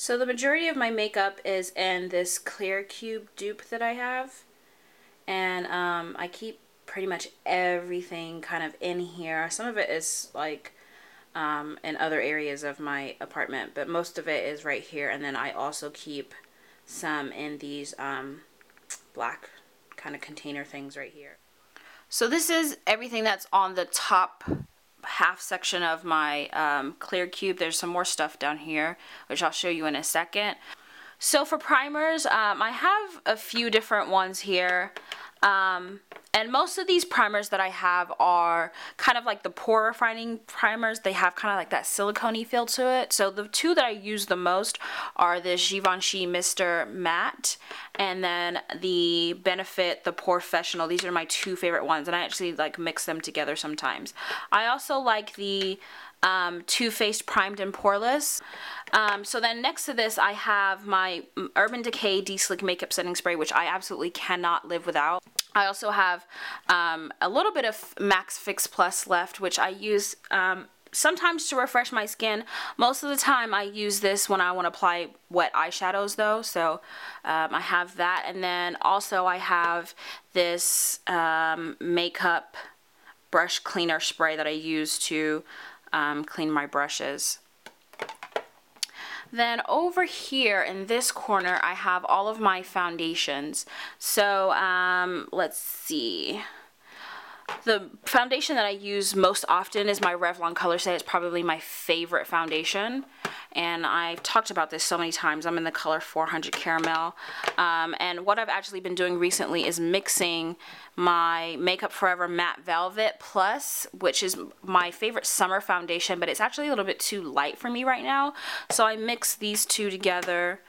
So the majority of my makeup is in this clear cube dupe that I have. And I keep pretty much everything kind of in here. Some of it is like in other areas of my apartment, but most of it is right here. And then I also keep some in these black kind of container things right here. So this is everything that's on the top half section of my clear cube. There's some more stuff down here, which I'll show you in a second. So for primers, I have a few different ones here. And most of these primers that I have are kind of like the pore refining primers. They have kind of like that silicone-y feel to it. So the two that I use the most are the Givenchy Mr. Matte and then the Benefit the Porefessional. These are my two favorite ones, and I actually like mix them together sometimes. I also like the Too Faced Primed and Poreless. So then next to this I have my Urban Decay De-Slick Makeup Setting Spray, which I absolutely cannot live without. I also have a little bit of Max Fix Plus left, which I use sometimes to refresh my skin. Most of the time I use this when I want to apply wet eyeshadows though, so I have that. And then also I have this makeup brush cleaner spray that I use to clean my brushes. Then over here in this corner I have all of my foundations. So let's see. The foundation that I use most often is my Revlon Color Stay. It's probably my favorite foundation, and I've talked about this so many times. I'm in the color 400 Caramel, and what I've actually been doing recently is mixing my Makeup Forever Matte Velvet Plus, which is my favorite summer foundation, but it's actually a little bit too light for me right now. So I mix these two together,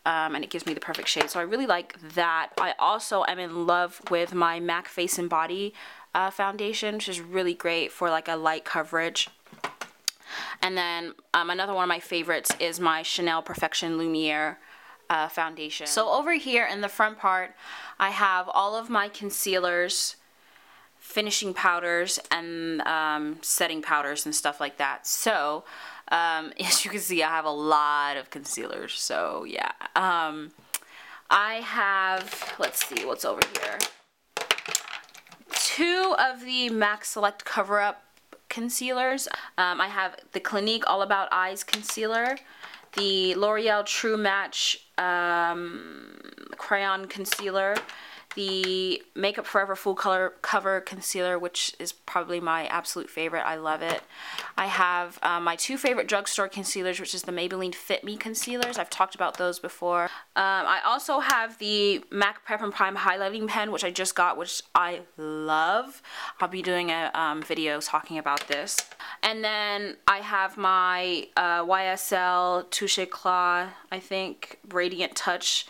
and it gives me the perfect shade. So I really like that. I also am in love with my MAC Face and Body foundation, which is really great for like a light coverage. And then another one of my favorites is my Chanel Perfection Lumiere foundation. So over here in the front part I have all of my concealers, finishing powders, and setting powders and stuff like that. So as you can see, I have a lot of concealers. So yeah, I have, let's see what's over here, two of the MAC Select Cover Up concealers. I have the Clinique All About Eyes concealer, the L'Oreal True Match crayon concealer, the Makeup Forever Full Color Cover concealer, which is probably my absolute favorite. I love it. I have my two favorite drugstore concealers, which is the Maybelline Fit Me concealers. I've talked about those before. I also have the MAC Prep and Prime Highlighting Pen, which I just got, which I love. I'll be doing a video talking about this. And then I have my YSL Touche Éclat, I think, Radiant Touch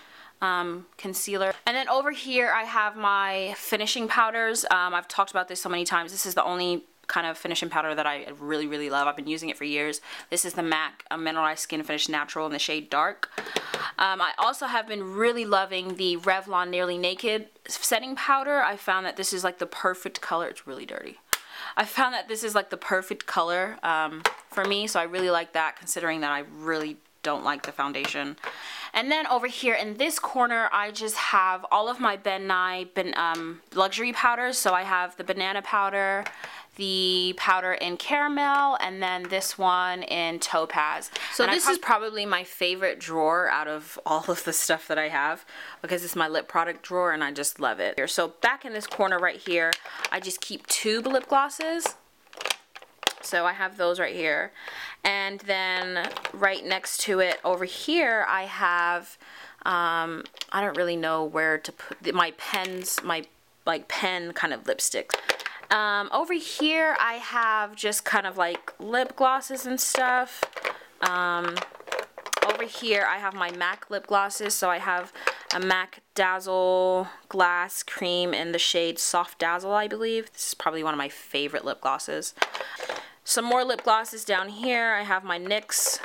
concealer. And then over here I have my finishing powders. I've talked about this so many times. This is the only kind of finishing powder that I really love. I've been using it for years. This is the MAC Mineralized Skin Finish Natural in the shade Dark. I also have been really loving the Revlon Nearly Naked setting powder. I found that this is like the perfect color. It's really dirty. I found that this is like the perfect color for me, so I really like that, considering that I really don't like the foundation. And then over here in this corner I just have all of my Ben Nye luxury powders. So I have the banana powder, the powder in caramel, and then this one in topaz. So this is probably my favorite drawer out of all of the stuff that I have, because it's my lip product drawer and I just love it. So back in this corner right here I just keep tube lip glosses. So I have those right here. And then right next to it over here I have, I don't really know where to put my pens, my like pen kind of lipsticks. Over here I have just kind of like lip glosses and stuff. Over here I have my MAC lip glosses. So I have a MAC Dazzle Glass Cream in the shade Soft Dazzle, I believe. This is probably one of my favorite lip glosses. Some more lip glosses down here. I have my NYX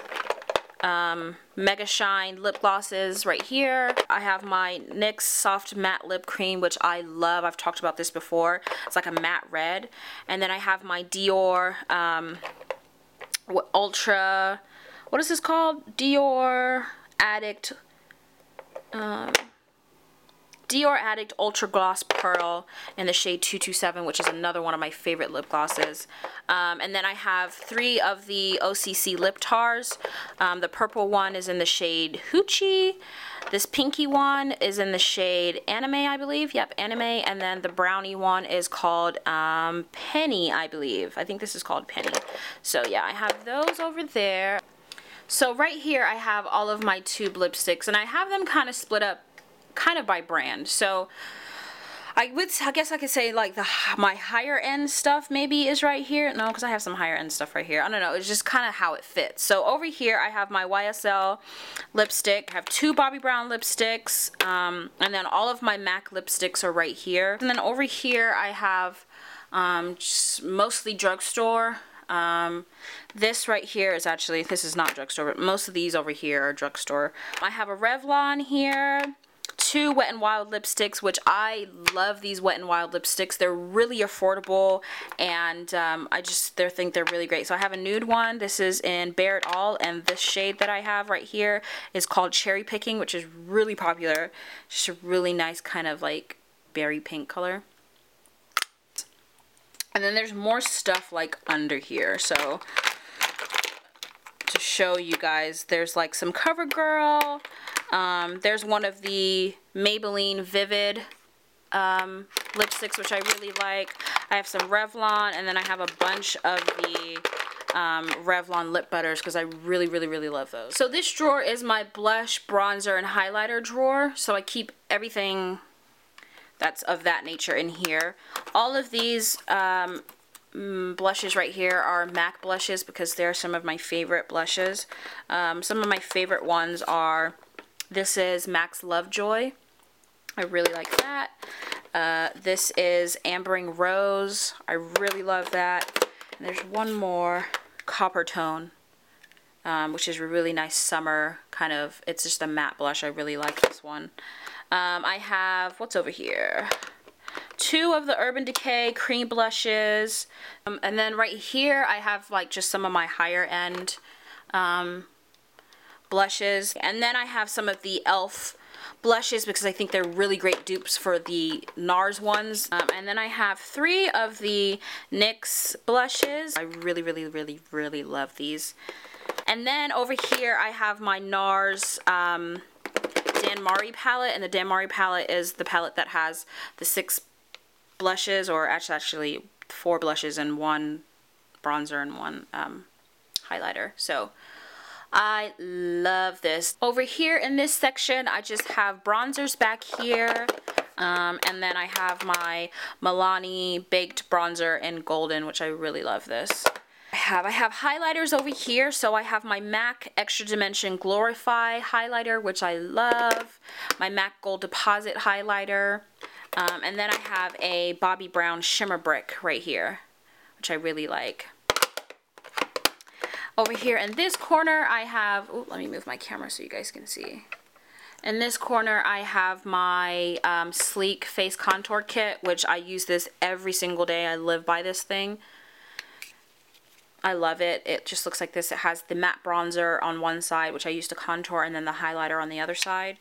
Mega Shine lip glosses right here. I have my NYX Soft Matte Lip Cream, which I love. I've talked about this before. It's like a matte red. And then I have my Dior Ultra, what is this called? Dior Addict, Dior Addict Ultra Gloss Pearl in the shade 227, which is another one of my favorite lip glosses. And then I have 3 of the OCC lip tars. The purple one is in the shade Hoochie. This pinky one is in the shade Anime, I believe. Yep, Anime. And then the brownie one is called Penny, I believe. I think this is called Penny. So yeah, I have those over there. So right here I have all of my tube lipsticks, and I have them kind of split up kind of by brand. So I guess I could say like my higher end stuff maybe is right here. No, because I have some higher end stuff right here. I don't know, it's just kind of how it fits. So over here I have my YSL lipstick. I have 2 Bobbi Brown lipsticks, and then all of my MAC lipsticks are right here. And then over here I have just mostly drugstore. This right here is actually, this is not drugstore, but most of these over here are drugstore. I have a Revlon here. 2 Wet n Wild lipsticks, which I love these Wet n Wild lipsticks. They're really affordable, and I just think they're really great. So I have a nude one. This is in Bare It All, and this shade that I have right here is called Cherry Picking, which is really popular. Just a really nice kind of like berry pink color. And then there's more stuff like under here. So to show you guys, there's like some CoverGirl. There's one of the Maybelline Vivid lipsticks, which I really like. I have some Revlon, and then I have a bunch of the Revlon lip butters because I really, really, really love those. So this drawer is my blush, bronzer, and highlighter drawer. So I keep everything that's of that nature in here. All of these blushes right here are MAC blushes because they're some of my favorite blushes. Some of my favorite ones are, this is MAC's Lovejoy. I really like that. This is Ambering Rose. I really love that. And there's one more, Copper Tone, which is a really nice summer kind of, it's just a matte blush. I really like this one. I have, what's over here? 2 of the Urban Decay cream blushes. And then right here I have like just some of my higher end blushes. And then I have some of the e.l.f. blushes because I think they're really great dupes for the NARS ones. And then I have 3 of the NYX blushes. I really, really, really, really love these. And then over here I have my NARS Danmari palette, and the Danmari palette is the palette that has the 6 blushes, or actually 4 blushes and 1 bronzer and 1 highlighter. So I love this. Over here in this section I just have bronzers back here, and then I have my Milani Baked Bronzer in Golden, which I really love this. I have highlighters over here. So I have my MAC Extra Dimension Glorify highlighter, which I love. My MAC Gold Deposit highlighter. And then I have a Bobbi Brown Shimmer Brick right here, which I really like. Over here in this corner I have, oh, let me move my camera so you guys can see. In this corner I have my Sleek Face Contour Kit, which I use this every single day. I live by this thing. I love it. It just looks like this. It has the matte bronzer on one side, which I use to contour, and then the highlighter on the other side.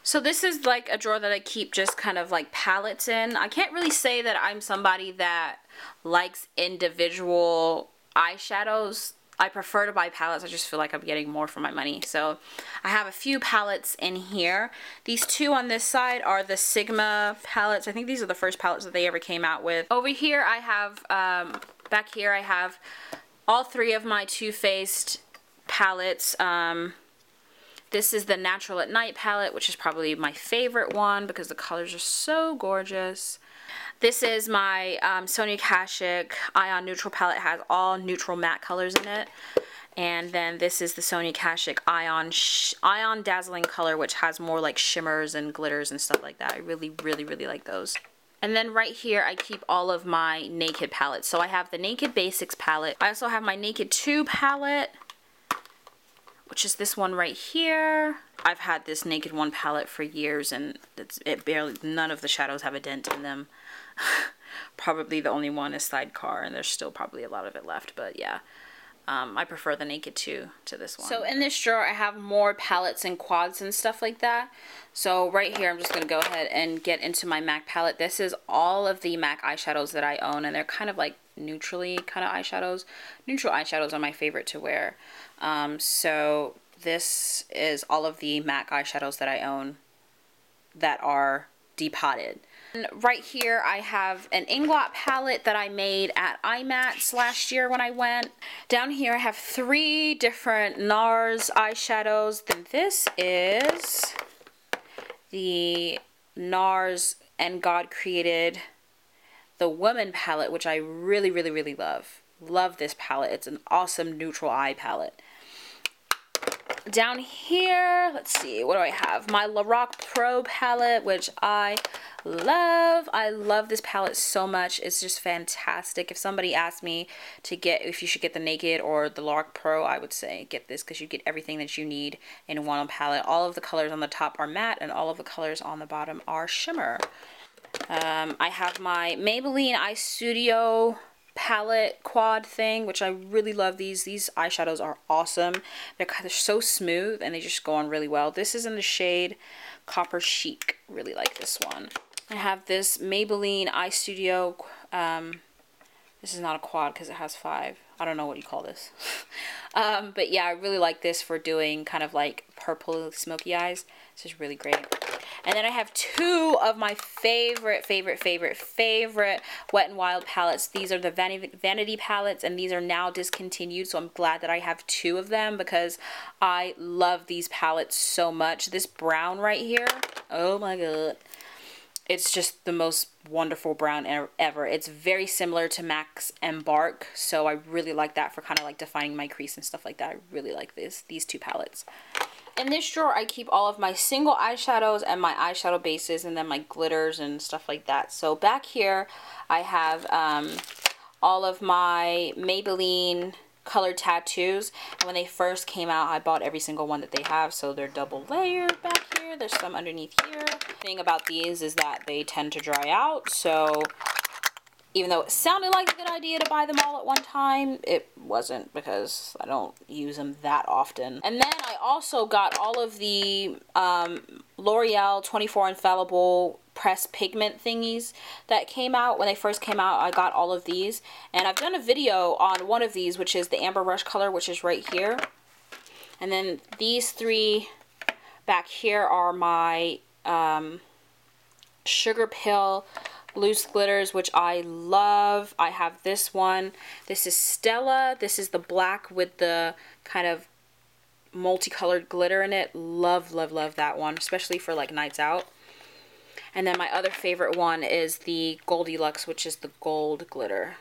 So this is like a drawer that I keep just kind of like palettes in. I can't really say that I'm somebody that likes individual eyeshadows. I prefer to buy palettes. I just feel like I'm getting more for my money. So I have a few palettes in here. These 2 on this side are the Sigma palettes. I think these are the first palettes that they ever came out with. Over here I have, back here I have all 3 of my Too Faced palettes. This is the Natural at Night palette, which is probably my favorite one because the colors are so gorgeous. This is my Sonia Kashuk Ion Neutral palette. It has all neutral matte colors in it. And then this is the Sonia Kashuk Ion Dazzling color, which has more like shimmers and glitters and stuff like that. I really, really, really like those. And then right here I keep all of my Naked palettes. So I have the Naked Basics palette. I also have my Naked 2 palette, which is this one right here. I've had this Naked 1 palette for years, and none of the shadows have a dent in them. Probably the only one is Sidecar, and there's still probably a lot of it left, but yeah. I prefer the Naked 2 to this one. So in this drawer, I have more palettes and quads and stuff like that. So right here, I'm just going to go ahead and get into my MAC palette. This is all of the MAC eyeshadows that I own, and they're kind of like neutrally kind of eyeshadows. Neutral eyeshadows are my favorite to wear. So this is all of the MAC eyeshadows that I own that are depotted. And right here I have an Inglot palette that I made at IMATS last year when I went. Down here I have 3 different NARS eyeshadows. Then this is the NARS and God Created the Woman palette, which I really, really, really love. Love this palette. It's an awesome neutral eye palette. Down here, let's see, what do I have? My Lorac Pro palette, which I love. I love this palette so much. It's just fantastic. If somebody asked me to get, if you should get the Naked or the Lorac Pro, I would say get this because you get everything that you need in one palette. All of the colors on the top are matte and all of the colors on the bottom are shimmer. I have my Maybelline Eye Studio palette quad thing, which I really love. These eyeshadows are awesome. They're so smooth and they just go on really well. This is in the shade Copper Chic. Really like this one. I have this Maybelline Eye Studio. This is not a quad because it has 5. I don't know what you call this. But yeah, I really like this for doing kind of like purple smoky eyes. This is really great. And then I have 2 of my favorite Wet n Wild palettes. These are the Vanity palettes, and these are now discontinued, so I'm glad that I have 2 of them because I love these palettes so much. This brown right here, oh my god. It's just the most wonderful brown ever. It's very similar to MAC's Embark, so I really like that for kind of like defining my crease and stuff like that. I really like these 2 palettes. In this drawer, I keep all of my single eyeshadows and my eyeshadow bases and then my glitters and stuff like that. So back here, I have all of my Maybelline colored tattoos. And when they first came out, I bought every single one that they have. So they're double layered back here. There's some underneath here. The thing about these is that they tend to dry out. So even though it sounded like a good idea to buy them all at one time, it wasn't because I don't use them that often. And then I also got all of the L'Oreal 24 Infallible pressed pigment thingies that came out. When they first came out, I got all of these. And I've done a video on one of these, which is the Amber Rush color, which is right here. And then these 3 back here are my Sugar Pill loose glitters, which I love. I have this one. This is Stella. This is the black with the kind of multicolored glitter in it. Love, love, love that one, especially for like nights out. And then my other favorite one is the Goldilux, which is the gold glitter.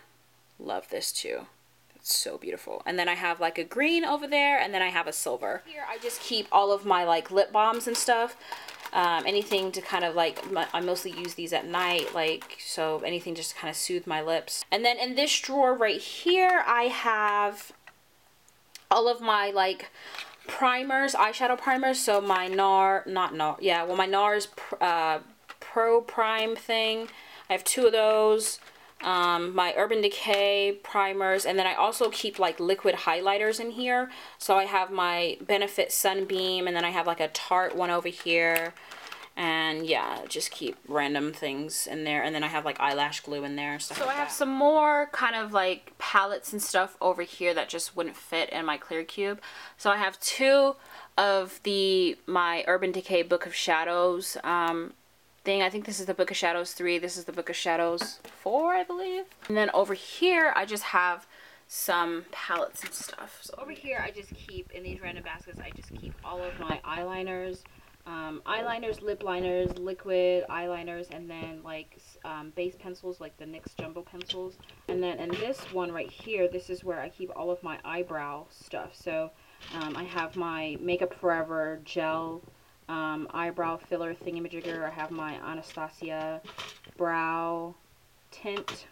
Love this too. It's so beautiful. And then I have like a green over there, and then I have a silver. Here I just keep all of my like lip balms and stuff. Anything to kind of like, I mostly use these at night, like, so anything just to kind of soothe my lips. And then in this drawer right here, I have all of my like primers, eyeshadow primers. So my my NARS Pro Prime thing. I have 2 of those. My Urban Decay primers, and then I also keep like liquid highlighters in here. So I have my Benefit Sunbeam, and then I have like a Tarte one over here, and yeah, just keep random things in there. And then I have like eyelash glue in there and stuff like that. So I have some more kind of like palettes and stuff over here that just wouldn't fit in my clear cube. So I have 2 of my Urban Decay Book of Shadows thing. I think this is the Book of Shadows 3. This is the Book of Shadows 4, I believe. And then over here, I just have some palettes and stuff. So over here, I just keep, in these random baskets, I just keep all of my eyeliners, lip liners, liquid eyeliners, and then like base pencils, like the NYX Jumbo pencils. And then in this one right here, this is where I keep all of my eyebrow stuff. So I have my Makeup Forever gel eyebrow filler thingamajigger. I have my Anastasia brow tint,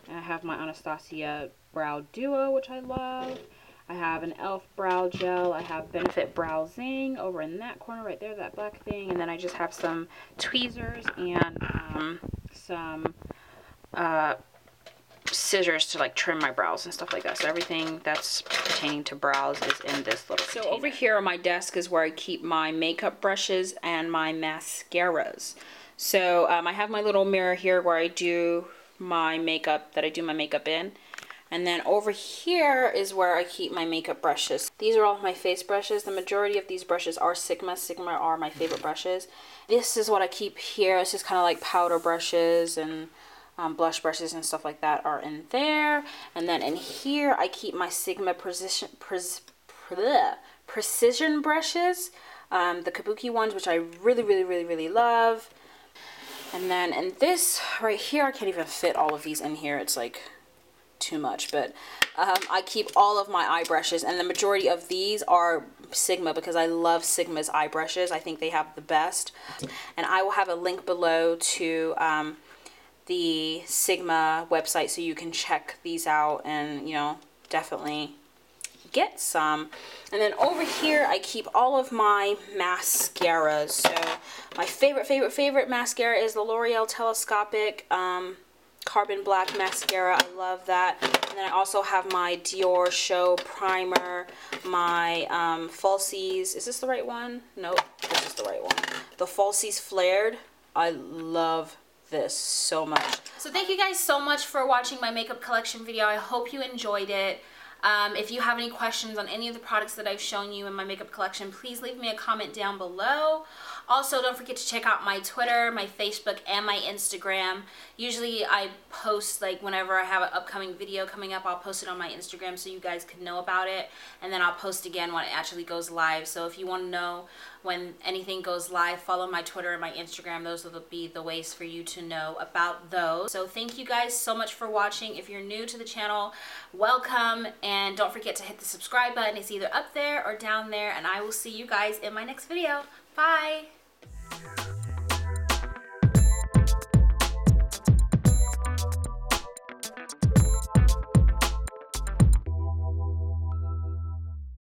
and I have my Anastasia brow duo, which I love. I have an e.l.f. brow gel. I have Benefit Brow Zing over in that corner right there, that black thing. And then I just have some tweezers and some scissors to like trim my brows and stuff like that. So everything that's pertaining to brows is in this little container. So over here on my desk is where I keep my makeup brushes and my mascaras. So I have my little mirror here where I do my makeup, in. And then over here is where I keep my makeup brushes. These are all my face brushes. The majority of these brushes are Sigma. Sigma are my favorite brushes. This is what I keep here. It's just kind of like powder brushes and blush brushes and stuff like that are in there. And then in here I keep my Sigma precision brushes. The kabuki ones, which I really love. And then in this right here, I can't even fit all of these in here. It's like too much, but I keep all of my eye brushes, and the majority of these are Sigma because I love Sigma's eye brushes. I think they have the best, and I will have a link below to the Sigma website so you can check these out and, you know, definitely get some. And then over here I keep all of my mascaras. So my favorite mascara is the L'Oreal Telescopic Carbon Black mascara. I love that. And then I also have my Dior Show primer, my Falsies. Is this the right one? Nope, this is the right one. The Falsies Flared. I love this so much. So thank you guys so much for watching my makeup collection video. I hope you enjoyed it. If you have any questions on any of the products that I've shown you in my makeup collection, please leave me a comment down below. Also, don't forget to check out my Twitter, my Facebook, and my Instagram. Usually I post, like, whenever I have an upcoming video coming up, I'll post it on my Instagram so you guys can know about it. And then I'll post again when it actually goes live. So if you want to know when anything goes live, follow my Twitter and my Instagram. Those will be the ways for you to know about those. So thank you guys so much for watching. If you're new to the channel, welcome. And don't forget to hit the subscribe button. It's either up there or down there. And I will see you guys in my next video. Bye!